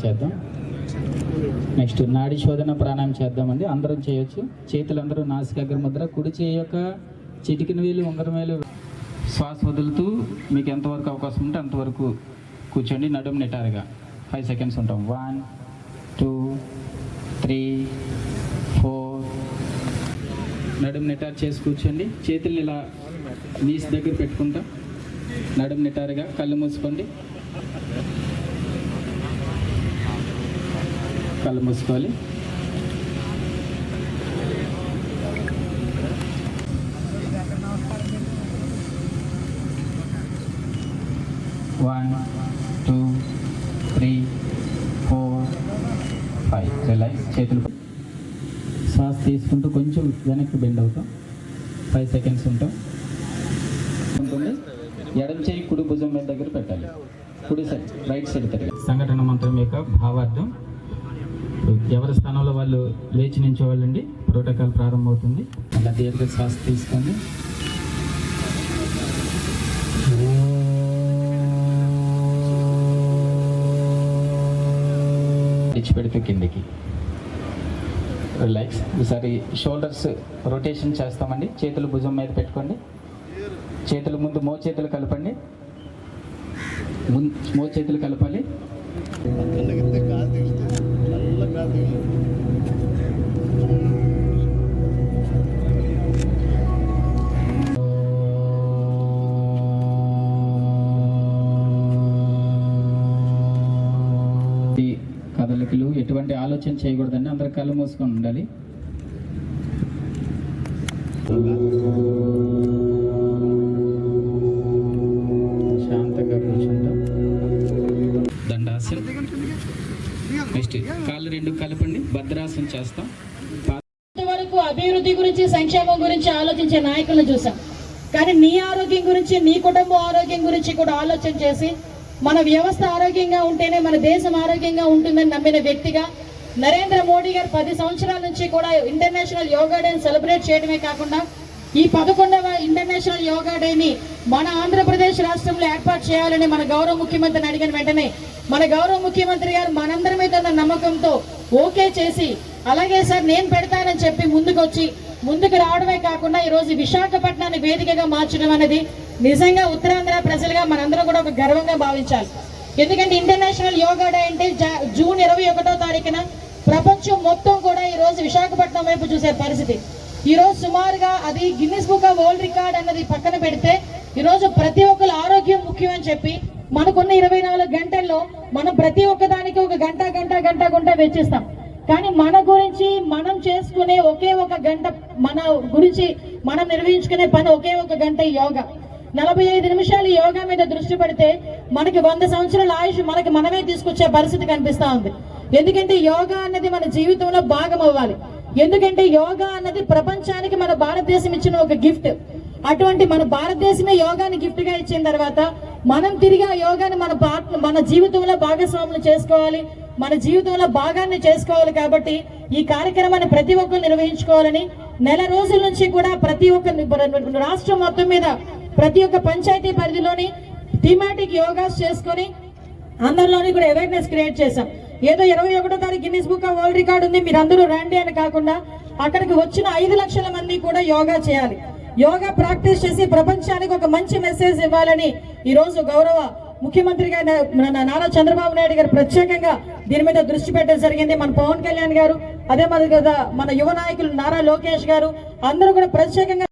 చేద్దాం. నెక్స్ట్ నాడి శోధన ప్రాణాయామం చేద్దామండి. అందరం చేయొచ్చు. చేతులందరూ నాసికాగ్ర ముద్ర, కుడి చేయి యొక్క చిటికిన వేలు ఉంగరం వేలు శ్వాస వదులుతూ మీకు ఎంతవరకు అవకాశం ఉంటే అంతవరకు కూర్చోండి. నడుము నిటారుగా 5 సెకండ్స్ ఉంటాం. 1 2 3 4. నడుము నిటారు చేసి కూర్చోండి. చేతుల్ని ఇలా నీస్ దగ్గర పెట్టుకుంటాం. నడుము నిటారుగా, కళ్ళు మూసుకోండి. కళ్ళు మూసుకోవాలి. One, 2, 3, 4, 5. రిలాక్స్. చేతులు శ్వాస తీసుకుంటూ కొంచెం వెనక్కి బెండ్ అవుతాం. 5 సెకండ్స్ ఉంటాం. ఉంటుంది. ఎడమ చేయి కుడి భుజం మీద దగ్గర పెట్టాలి. కుడి సైడ్, రైట్ సైడ్ తిరిగి. సంఘటన మంత్రం యొక్క భావార్థం. ఎవరి స్థానంలో వాళ్ళు లేచి నించోవాలండి. ప్రోటోకాల్ ప్రారంభమవుతుంది. అలా దీర్ఘ శ్వాస తీసుకోండి. పెడుతూ కిందికి రిలాక్స్. ఈసారి షోల్డర్స్ రొటేషన్ చేస్తామండి. చేతులు భుజం మీద పెట్టుకోండి. చేతులు ముందు మో చేతులు కలపండి. మో చేతులు కలపాలి. కదలికలు ఎటువంటి ఆలోచన చేయకూడదండి. అందరు కళ్ళు మూసుకొని ఉండాలి. శాంతంగా కూర్చుంటాం. దండాసనం. నెక్స్ట్ కాళ్ళు రెండు కలపండి. భద్రాసనం చేస్తాం. ఇంతవరకు అభివృద్ధి గురించి, సంక్షేమం గురించి ఆలోచించే నాయకులను చూసాం. కానీ నీ ఆరోగ్యం గురించి, నీ కుటుంబం ఆరోగ్యం గురించి కూడా ఆలోచన చేసి మన వ్యవస్థ ఆరోగ్యంగా ఉంటేనే మన దేశం ఆరోగ్యంగా ఉంటుందని నమ్మిన వ్యక్తిగా నరేంద్ర మోడీ గారు 10 సంవత్సరాల నుంచి కూడా ఇంటర్నేషనల్ యోగా డేని సెలబ్రేట్ చేయడమే కాకుండా ఈ 11వ ఇంటర్నేషనల్ యోగా డేని మన ఆంధ్రప్రదేశ్ రాష్ట్రంలో ఏర్పాటు చేయాలని మన గౌరవ ముఖ్యమంత్రిని అడిగిన వెంటనే మన గౌరవ ముఖ్యమంత్రి గారు మనందరి మీద ఉన్న నమ్మకంతో ఓకే చేసి, అలాగే సార్ నేను పెడతానని చెప్పి ముందుకు రావడమే కాకుండా ఈరోజు విశాఖపట్నాన్ని వేదికగా మార్చడం అనేది నిజంగా ఉత్తరాంధ్ర ప్రజలుగా మనందరం కూడా ఒక గర్వంగా భావించాలి. ఎందుకంటే ఇంటర్నేషనల్ యోగా డే అంటే జూన్ 21వ తారీఖున ప్రపంచం మొత్తం కూడా ఈ రోజు విశాఖపట్నం వైపు చూసే పరిస్థితి. ఈ రోజు సుమారుగా అది Guinness book of world record అన్నది పక్కన పెడితే ఈ రోజు ప్రతి ఒక్కరి ఆరోగ్యం ముఖ్యం అని చెప్పి మనకున్న 24 గంటల్లో మనం ప్రతి ఒక్కదానికి ఒక గంట వెచ్చిస్తాం. కానీ మన గురించి మనం చేసుకునే ఒకే ఒక గంట, మన గురించి మనం నిర్వహించుకునే పని ఒకే ఒక గంట యోగా. 45 నిమిషాలు యోగా మీద దృష్టి పెడితే మనకి 100 సంవత్సరాల ఆయుష్ మనమే తీసుకొచ్చే పరిస్థితి కనిపిస్తా ఉంది. ఎందుకంటే యోగా అన్నది మన జీవితంలో భాగం అవ్వాలి. ఎందుకంటే యోగా అన్నది ప్రపంచానికి మన భారతదేశం ఇచ్చిన ఒక గిఫ్ట్. అటువంటి మన భారతదేశమే యోగాని గిఫ్ట్ గా ఇచ్చిన తర్వాత మనం తిరిగి ఆ యోగాని మన జీవితంలో భాగస్వాములు చేసుకోవాలి, మన జీవితంలో భాగాన్ని చేసుకోవాలి. కాబట్టి ఈ కార్యక్రమాన్ని ప్రతి ఒక్కరు నిర్వహించుకోవాలని నెల రోజుల నుంచి కూడా ప్రతి ఒక్క రాష్ట్రం మొత్తం మీద ప్రతి ఒక్క పంచాయతీ పరిధిలోని థీమాటిక్ యోగాస్ చేసుకొని అందరిలోని కూడా అవేర్నెస్ క్రియేట్ చేశాం. ఏదో 21వ తారీఖు Guinness book of world record ఉంది, మీరు అందరూ రండి అని కాకుండా అక్కడికి వచ్చిన 5 లక్షల మంది కూడా యోగా చేయాలి. యోగా ప్రాక్టీస్ చేసి ప్రపంచానికి ఒక మంచి మెసేజ్ ఇవ్వాలని ఈరోజు గౌరవ ముఖ్యమంత్రి గారు నారా చంద్రబాబు నాయుడు గారు ప్రత్యేకంగా దీని మీద దృష్టి పెట్టడం జరిగింది. మన పవన్ కళ్యాణ్ గారు, అదే మన యువ నాయకులు నారా లోకేష్ గారు అందరూ కూడా ప్రత్యేకంగా